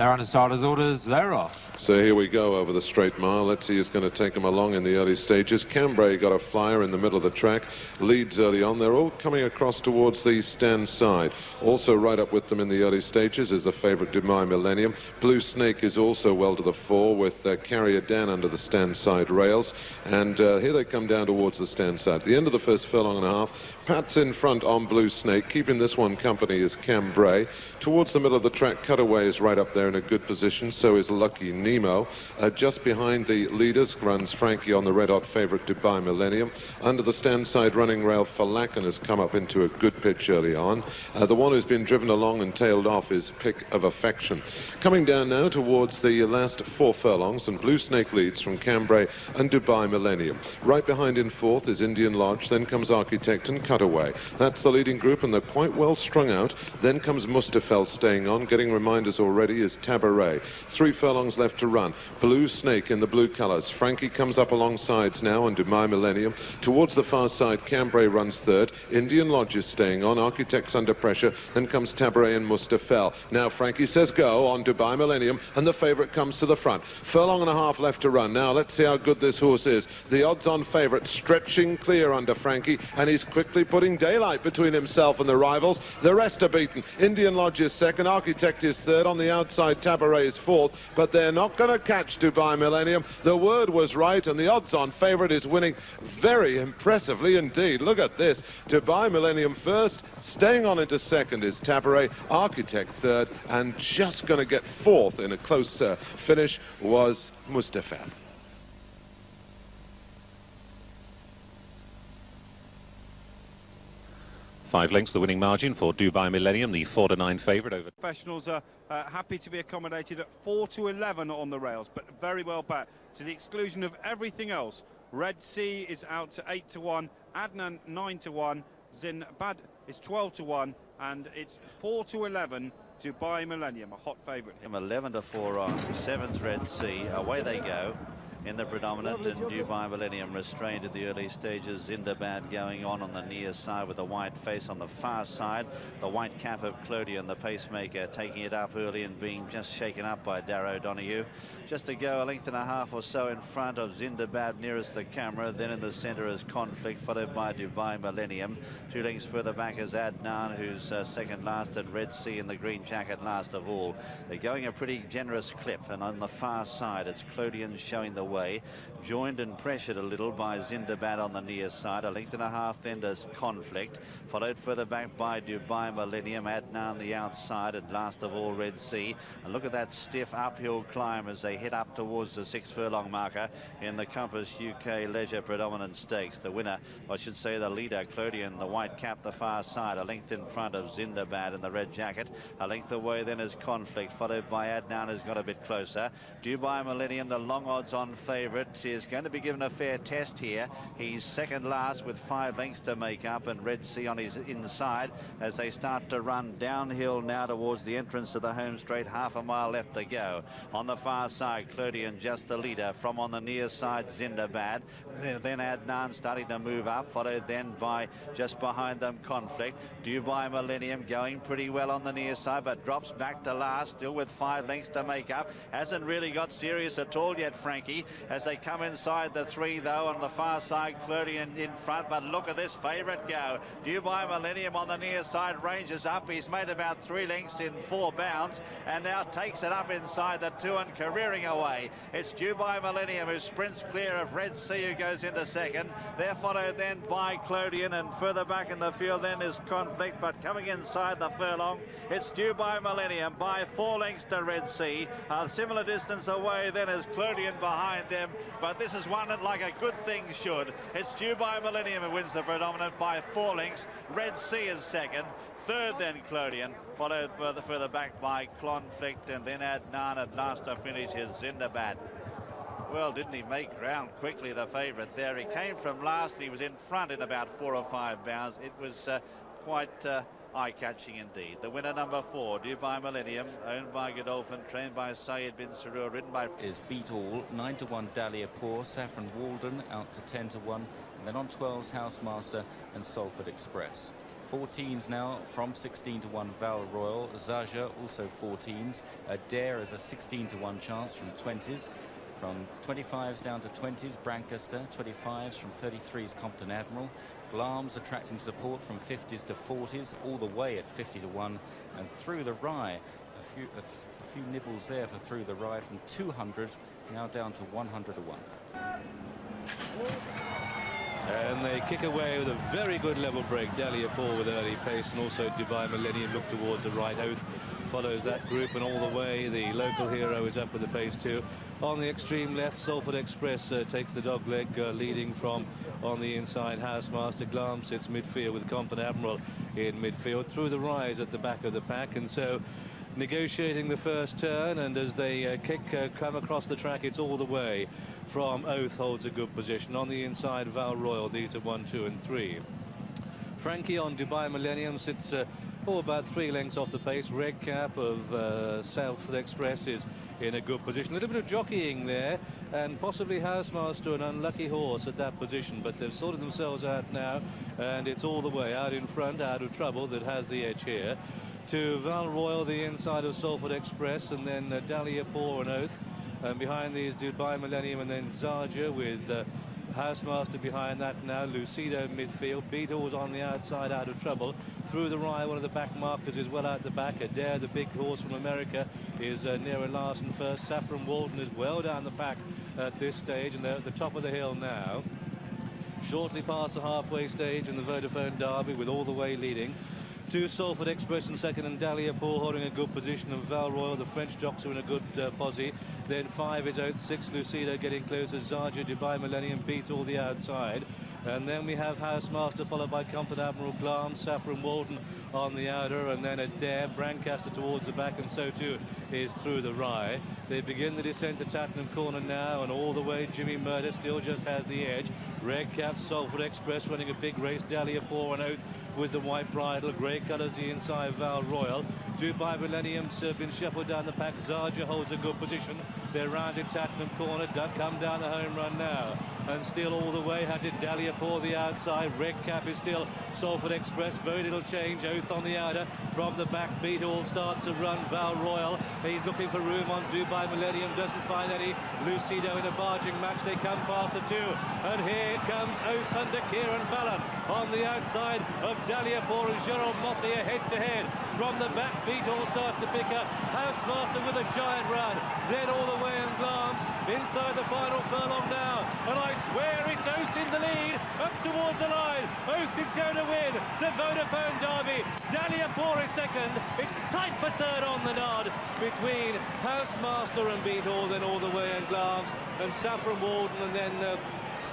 They're under starters' orders, they're off. So here we go over the straight mile. Let's see who's going to take them along in the early stages. Cambrai got a flyer in the middle of the track, leads early on. They're all coming across towards the stand side. Also right up with them in the early stages is the favourite Dubai Millennium. Blue Snake is also well to the fore with Carrier Dan under the stand side rails. And here they come down towards the stand side. At the end of the first furlong and a half, Pat's in front on Blue Snake. Keeping this one company is Cambrai. Towards the middle of the track, Cutaway is right up there in a good position. So is Lucky Nemo. Just behind the leaders runs Frankie on the red-hot favourite Dubai Millennium. Under the stand side running rail, Falakan has come up into a good pitch early on. The one who's been driven along and tailed off is Pick of Affection. Coming down now towards the last 4 furlongs, and Blue Snake leads from Cambrai and Dubai Millennium. Right behind in fourth is Indian Lodge, then comes Architect and Cutaway. That's the leading group, and they're quite well strung out. Then comes Mustafel staying on. Getting reminders already is Tabaret. 3 furlongs left to run. Blue Snake in the blue colours. Frankie comes up alongside now on Dubai Millennium. Towards the far side, Cambrai runs third. Indian Lodge is staying on. Architect's under pressure. Then comes Tabaret and Mustafel. Now Frankie says go on Dubai Millennium, and the favourite comes to the front. Furlong and a half left to run. Now let's see how good this horse is. The odds-on favourite stretching clear under Frankie, and he's quickly putting daylight between himself and the rivals. The rest are beaten. Indian Lodge is second. Architect is third. On the outside, Tabaret is fourth. But they're not going to catch Dubai Millennium. The word was right, and the odds-on favourite is winning very impressively indeed. Look at this. Dubai Millennium first. Staying on into second is Tabaret. Architect third. And just going to get fourth in a close finish was Mustafa. Five lengths, the winning margin for Dubai Millennium, the 4-9 favourite over. Professionals are happy to be accommodated at 4-11 on the rails, but very well back to the exclusion of everything else. Red Sea is out to 8-1, Adnan 9-1, Zinbad is 12-1, and it's 4-11. Dubai Millennium, a hot favourite. 11-4 on 7th Red Sea. Away they go. In the predominant, and Dubai Millennium restrained at the early stages. Zindabad going on the near side with a white face on the far side. The white cap of Clodion, the pacemaker, taking it up early and being just shaken up by Darrow Donoghue. Just to go a length and a half or so in front of Zindabad nearest the camera. Then in the centre is Conflict, followed by Dubai Millennium. 2 lengths further back is Adnan, who's second last, and Red Sea in the green jacket last of all. They're going a pretty generous clip, and on the far side it's Clodion showing the way, joined and pressured a little by Zindabad on the near side. A length and a half then does Conflict, followed further back by Dubai Millennium, Adnan the outside, and last of all Red Sea. And look at that stiff uphill climb as they head up towards the 6 furlong marker in the Compass UK Leisure Predominant Stakes. The winner, I should say the leader, Clodion, the white cap, the far side, a length in front of Zindabad in the red jacket. A length away then is Conflict, followed by Adnan, who's got a bit closer. Dubai Millennium, the long odds on favourite, is going to be given a fair test here. He's second last with 5 lengths to make up, and Red Sea on his inside as they start to run downhill now towards the entrance to the home straight. Half a mile left to go. On the far side, Clodion just the leader. From on the near side, Zindabad. Then Adnan starting to move up, followed then by just behind them Conflict. Dubai Millennium going pretty well on the near side, but drops back to last, still with 5 lengths to make up. Hasn't really got serious at all yet, Frankie, as they come inside the 3 though. On the far side, Clodion in front, but look at this favourite go. Dubai Millennium on the near side ranges up. He's made about 3 lengths in 4 bounds, and now takes it up inside the 2 and careering away. It's Dubai Millennium who sprints clear of Red Sea, who goes into second. They're followed then by Clodion, and further back in the field then is Conflict, but coming inside the furlong, it's Dubai Millennium by 4 lengths to Red Sea. A similar distance away then is Clodion behind them, but this is one that like a good thing should. It's Dubai Millennium who wins the predominant by 4 lengths. Red Sea is second. Third then Clodion, followed further back by Conflict, and then Adnan at last to finish his Zindabad. Well, didn't he make ground quickly, the favourite there? He came from last, he was in front in about 4 or 5 bounds. It was quite eye-catching indeed. The winner, number 4, Dubai Millennium, owned by Godolphin, trained by Sayed bin Sarur, ridden by... Is Beat All, 9-1 Dahlia Poor, Saffron Walden out to 10-1, and then on 12's Housemaster and Salford Express. 14s now from 16 to 1 Val Royal. Zaja also 14s. Dare is a 16 to 1 chance from 20s. From 25s down to 20s, Brancaster. 25s from 33s, Compton Admiral. Glarms attracting support from 50s to 40s, all the way at 50 to 1. And through the Rye, a few nibbles there for through the Rye from 200 now down to 100 to 1. And they kick away with a very good level break. Dahlia Paul with early pace, and also Dubai Millennium look towards the right. Oath follows that group, and all the way the local hero is up with the pace too. On the extreme left, Salford Express takes the dog leg, leading from on the inside. Housemaster Glam sits midfield with Compton Admiral in midfield. Through the Rise at the back of the pack, and so negotiating the first turn, and as they come across the track, it's all the way from Oath holds a good position. On the inside, Val Royal, these are 1, 2 and 3. Frankie on Dubai Millennium sits about 3 lengths off the pace. Red Cap of Salford Express is in a good position. A little bit of jockeying there, and possibly Housemaster, an unlucky horse at that position, but they've sorted themselves out now, and it's all the way out in front, out of trouble, that has the edge here. To Val Royal, the inside of Salford Express, and then Dahlia Paul and Oath. And behind these, Dubai Millennium, and then Zaja with Housemaster behind that now. Lucido midfield. Beatles on the outside, out of trouble. Through the Rye, one of the back markers is well out the back. Adair, the big horse from America, is nearer Larson first. Saffron Walton is well down the pack at this stage, and they're at the top of the hill now. Shortly past the halfway stage in the Vodafone Derby, with all the way leading. 2 Salford Express in second, and Dahlia Paul holding a good position, and Val Royal, the French jocks, are in a good posse. Then 5 is Oath, 6 Lucido getting closer. Zaja, Dubai Millennium beats all the outside. And then we have Housemaster followed by Compton Admiral, Glam, Saffron Walton on the outer, and then Adair, Brancaster towards the back, and so too is Through the Rye. They begin the descent to Tattenham Corner now, and all the way Jimmy Murder still just has the edge. Red Cap, Salford Express running a big race. Dahlia Paul and Oath with the white bridle. Grey colours the inside, Val Royal. Dubai Millennium's been shuffled down the pack. Zaja holds a good position. They're rounded Tattenham Corner. Come down the home run now. And still all the way has it Dahlia Paul the outside. Red Cap is still Salford Express. Very little change. Oath on the outer. From the back, Beat All starts to run. Val Royal. He's looking for room on Dubai Millennium. Doesn't find any. Lucido in a barging match. They come past the 2. And here comes Oath under Kieran Fallon. On the outside of Dahlia Paul and Gerald Mossier head to head. From the back, Beat All starts to pick up. Housemaster with a giant run. Then all the way in Glance. Inside the final furlong now. And I swear it's Oath in the lead. Up towards the line. Oath is going to win the Vodafone Derby. Dahlia Paul is second. It's tight for third on the nod between Housemaster and Beat All. Then all the way in Glance. And Saffron Walden, and then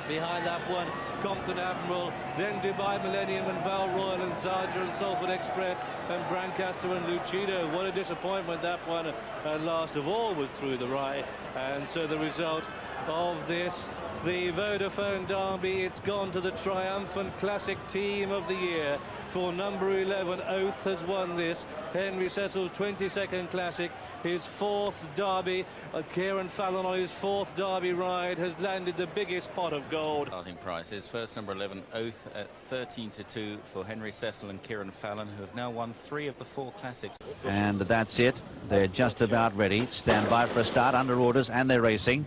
behind that one, Compton Admiral, then Dubai Millennium and Val Royal and Zaja and Salford Express and Brancaster and Lucido. What a disappointment that one, and last of all was Through the Rye. And so the result of this, the Vodafone Derby, it's gone to the triumphant classic team of the year. For number 11, Oath has won this. Henry Cecil's 22nd classic, his 4th derby. Kieran Fallon on his 4th derby ride has landed the biggest pot of gold. Starting prices. First number 11, Oath at 13-2 for Henry Cecil and Kieran Fallon, who have now won 3 of the 4 classics. And that's it. They're just about ready. Stand by for a start, under orders, and they're racing.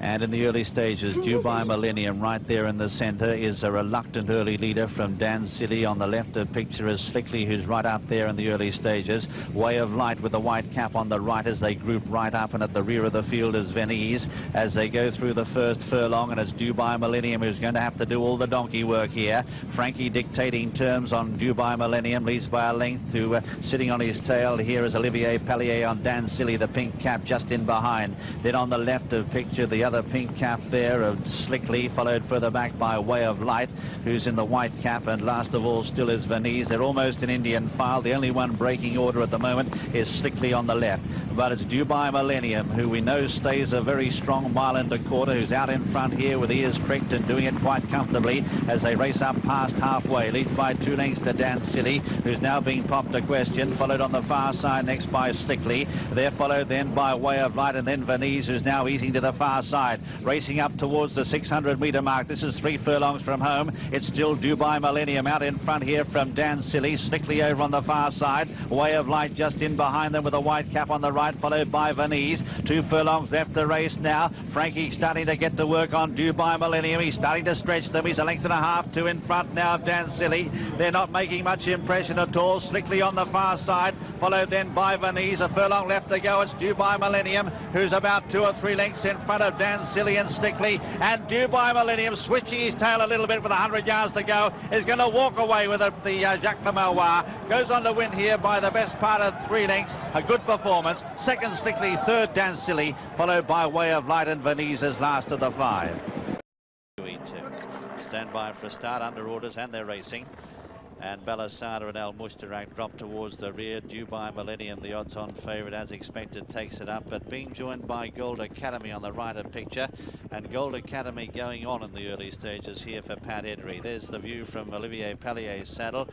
And in the early stages, Dubai Millennium right there in the centre is a reluctant early leader from Dan City. On the left of picture is Slickley, who's right up there in the early stages. Way of Light with the white cap on the right as they group right up, and at the rear of the field is Venice as they go through the first furlong, and it's Dubai Millennium who's going to have to do all the donkey work here. Frankie dictating terms on Dubai Millennium, leads by a length to sitting on his tail. Here is Olivier Pallier on Dan City, the pink cap just in behind. Then on the left of picture, the other pink cap there of Slickley, followed further back by Way of Light, who's in the white cap, and last of all still is Venice. They're almost in Indian file. The only one breaking order at the moment is Slickley on the left, but it's Dubai Millennium, who we know stays a very strong mile and a quarter, who's out in front here with ears pricked and doing it quite comfortably as they race up past halfway. Leads by 2 lengths to Dan City, who's now being popped a question, followed on the far side next by Slickley. They're followed then by Way of Light, and then Venice, who's now easing to the far side. side. Racing up towards the 600-metre mark. This is 3 furlongs from home. It's still Dubai Millennium out in front here from Dan Silly. Slickly over on the far side. Way of Light just in behind them with a white cap on the right, followed by Venise. 2 furlongs left to race now. Frankie starting to get to work on Dubai Millennium. He's starting to stretch them. He's a length and a half, 2 in front now of Dan Silly. They're not making much impression at all. Slickly on the far side, followed then by Venise. A furlong left to go. It's Dubai Millennium, who's about 2 or 3 lengths in front of Dan Silly and Slickly. And Dubai Millennium, switching his tail a little bit with 100 yards to go, is going to walk away with the Jaques le Marois. Goes on to win here by the best part of 3 lengths. A good performance. Second Slickly, third Dan Silly, followed by Way of Light and Venise as last of the 5. Stand by for a start, under orders, and they're racing. And Balasada and Al Mushtarak drop towards the rear. Dubai Millennium, the odds-on favourite, as expected, takes it up, but being joined by Gold Academy on the right of picture, and Gold Academy going on in the early stages here for Pat Edry. There's the view from Olivier Pallier's saddle.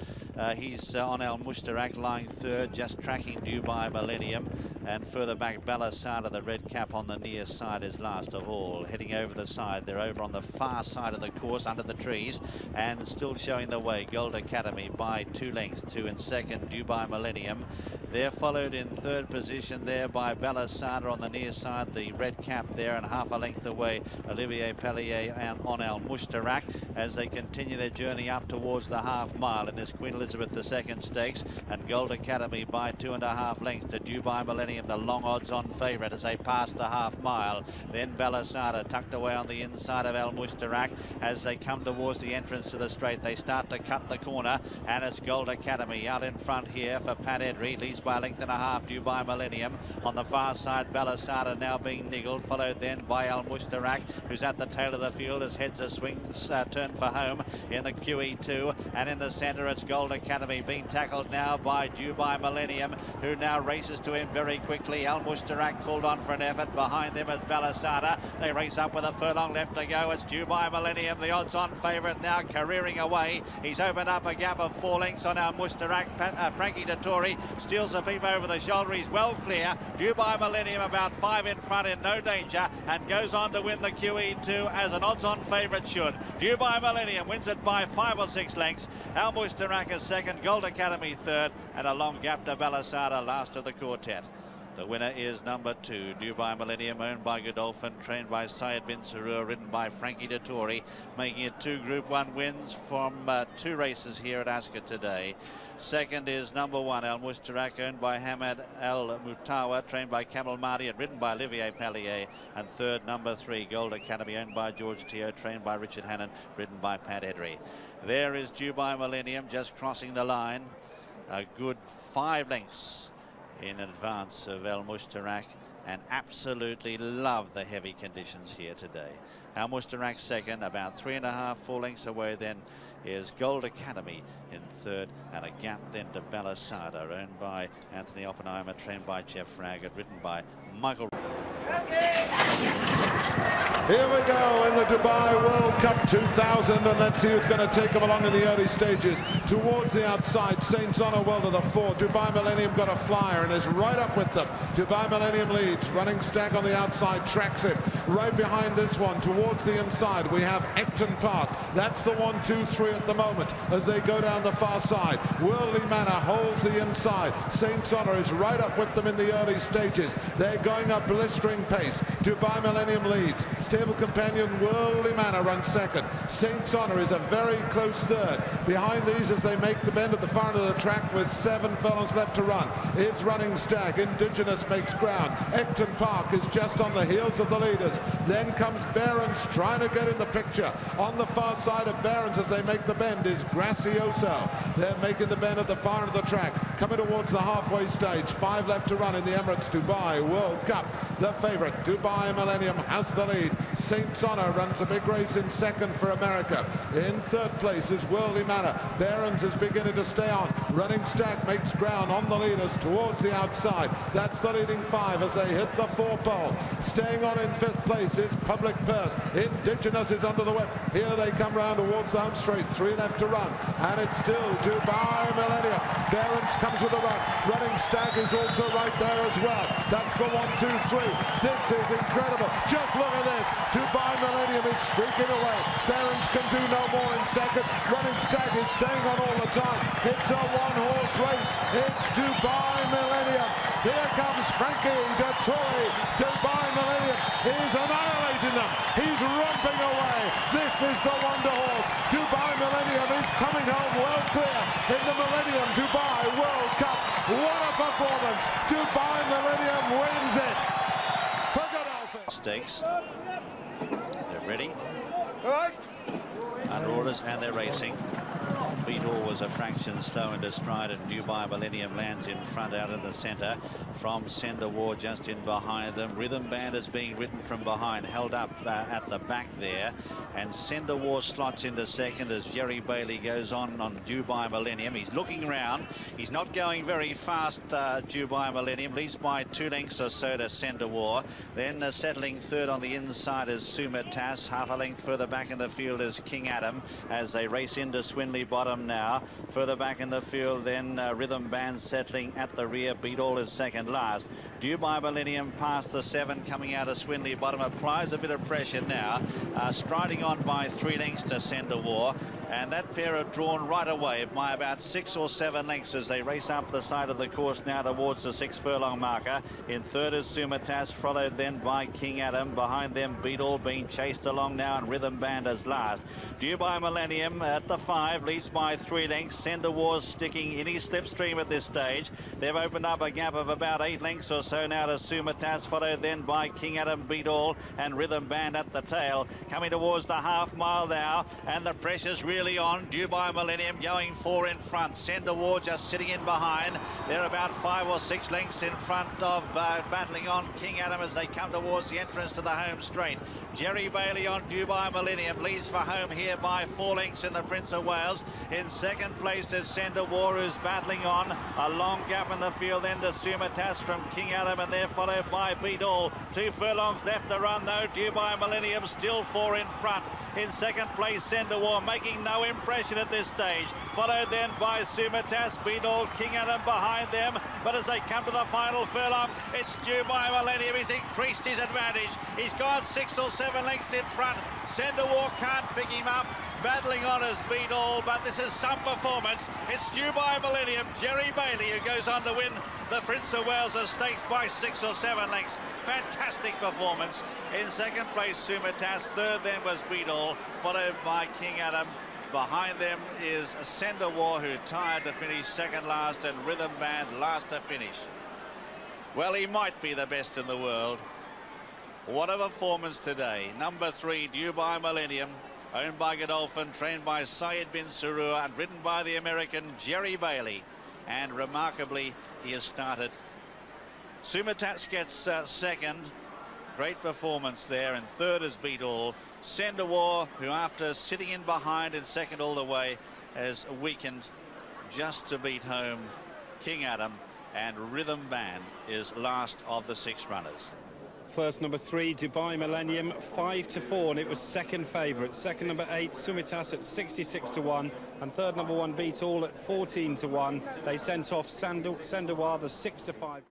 He's on Al Mushtarak, lying third, just tracking Dubai Millennium, and further back Balasada, the red cap on the near side, is last of all. Heading over the side, they're over on the far side of the course under the trees, and still showing the way, Gold Academy by 2 lengths, 2 in second, Dubai Millennium. They're followed in third position there by Balasada on the near side, the red cap there, and half a length away Olivier Pallier and on Al Mushtarak as they continue their journey up towards the half mile in this Queen Elizabeth II Stakes, and Gold Academy by 2.5 lengths to Dubai Millennium, the long odds-on favourite as they pass the half mile. Then Balasada tucked away on the inside of Al Mushtarak as they come towards the entrance to the straight. They start to cut the corner, and it's Gold Academy out in front here for Pat Edry, leads by a length and a half Dubai Millennium. On the far side, Balasada now being niggled, followed then by Al Mushtarak, who's at the tail of the field as heads a swing turn for home in the QE2, and in the centre it's Gold Academy being tackled now by Dubai Millennium, who now races to him very quickly. Al Mushtarak called on for an effort. Behind them is Balasada. They race up with a furlong left to go. It's Dubai Millennium, the odds-on favourite, now careering away. He's opened up a gap of 4 lengths on Al Mushtarak. Frankie Dettori steals a peep over the shoulder. He's well clear. Dubai Millennium about 5 in front in no danger, and goes on to win the QE2 as an odds-on favourite should. Dubai Millennium wins it by 5 or 6 lengths. Al Mushtarak is second, Gold Academy third, and a long gap to Balasada, last of the quartet. The winner is number 2, Dubai Millennium, owned by Godolphin, trained by Syed bin Sarur, ridden by Frankie Dettori, making it 2 Group 1 wins from 2 races here at Ascot today. Second is number 1, Al Mushtarak, owned by Hamad Al Mutawa, trained by Kamal Mahdi and ridden by Olivier Pallier. And third, number 3, Gold Academy, owned by George Teo, trained by Richard Hannon, ridden by Pat Edry. There is Dubai Millennium just crossing the line, a good 5 lengths in advance of Al Mushtarak, and absolutely love the heavy conditions here today. Al Mushtarak second, about 3.5, 4 lengths away then is Gold Academy in third, and a gap then to Balasada, owned by Anthony Oppenheimer, trained by Jeff Raggett, ridden by Michael. Here we go in the Dubai World Cup 2000, and let's see who's going to take them along in the early stages. Towards the outside, Saints Honor well to the 4. Dubai Millennium got a flyer and is right up with them. Dubai Millennium leads. Running Stag on the outside tracks it. Right behind this one, towards the inside, we have Ecton Park. That's the 1, 2, 3 at the moment as they go down the far side. Worldly Manor holds the inside. Saints Honor is right up with them in the early stages. They're going up blistering pace. Dubai Millennium leads. Stable companion Worldly Manor runs second. Saints Honor is a very close third. Behind these as they make the bend at the far end of the track with 7 furlongs left to run. It's Running Stag. Indigenous makes ground. Ecton Park is just on the heels of the leaders. Then comes Barons trying to get in the picture. On the far side of Barons as they make the bend is Gracioso. They're making the bend at the far end of the track. Coming towards the halfway stage. 5 left to run in the Emirates Dubai World Cup. The favourite, Dubai Millennium, has the lead. Saints Honor runs a big race in second for America. In third place is Worldly Manor. Barons is beginning to stay on. Running Stack makes ground on the leaders towards the outside. That's the leading five as they hit the four pole. Staying on in fifth place is Public Purse. Indigenous is under the whip. Here they come round towards the home straight. 3 left to run. And it's still Dubai Millennium. Barons comes with a run. Running Stack is also right there as well. That's the 1, 2, 3. This is incredible. Just look at this. Dubai Millennium is streaking away. Barons can do no more in second. Running Stack is staying on all the time. It's a one-horse race. It's Dubai Millennium. Here comes Frankie Dettori. Dubai Millennium is annihilating them. He's romping away. This is the wonder horse. Dubai Millennium is coming home well clear in the Millennium Dubai World Cup. What a performance. Dubai Millennium wins it. Stakes. They're ready. Under orders and they're racing. Beetle was a fraction slow into stride, and Dubai Millennium lands in front out in the centre. From Sender War just in behind them. Rhythm Band is being ridden from behind, held up at the back there. And Sender War slots into second as Jerry Bailey goes on Dubai Millennium. He's looking round. He's not going very fast, Dubai Millennium. Leads by 2 lengths or so to Sender War. Then settling third on the inside is Sumitas. Half a length further back in the field is King Adam as they race into Swinley Bottom now. Further back in the field then Rhythm Band settling at the rear. Beat All is second last. Dubai Millennium past the 7 coming out of Swinley Bottom. Applies a bit of pressure now. Striding on by 3 lengths to Sender War. And that pair are drawn right away by about 6 or 7 lengths as they race up the side of the course now towards the 6 furlong marker. In third is Sumitas, followed then by King Adam. Behind them Beat All being chased along now, and Rhythm Band as last. Dubai Millennium at the 5 leads by 3 lengths. Sender War's sticking in his slipstream at this stage. They've opened up a gap of about 8 lengths or so now to Sumitas, followed then by King Adam, Beat All, and Rhythm Band at the tail. Coming towards the half mile now, and the pressure's really on. Dubai Millennium going 4 in front. Sender War just sitting in behind. They're about 5 or 6 lengths in front of battling on King Adam as they come towards the entrance to the home straight. Jerry Bailey on Dubai Millennium leads for home here by 4 lengths in the Prince of Wales. In second place is Sender War, who's battling on. A long gap in the field then to Sumitas from King Adam, and they're followed by Beat All. 2 furlongs left to run though. Dubai Millennium still 4 in front. In second place Sender War making no impression at this stage. Followed then by Sumitas, Beat All, King Adam behind them. But as they come to the final furlong, it's Dubai Millennium. He's increased his advantage. He's gone 6 or 7 lengths in front. Sender War can't pick him up. Battling on as Beat All, but this is some performance. It's Dubai Millennium, Jerry Bailey, who goes on to win the Prince of Wales Stakes by 6 or 7 lengths. Fantastic performance. In second place, Sumitas. Third then was Beat All, followed by King Adam. Behind them is Sender War, who tired to finish second last, and Rhythm Band last to finish. Well, he might be the best in the world. What a performance today. Number 3, Dubai Millennium, owned by Godolphin, trained by Syed bin Surur, and ridden by the American Jerry Bailey. And remarkably, he has started. Sumitas gets second. Great performance there. And third is Beat All. Sender War, who after sitting in behind in second all the way, has weakened just to beat home King Adam. And Rhythm Band is last of the 6 runners. First number 3, Dubai Millennium, 5 to 4, and it was second favourite. Second number 8, Sumitas at 66 to 1, and third number 1, Beat All at 14 to 1. They sent off Sender War, the 6 to 5.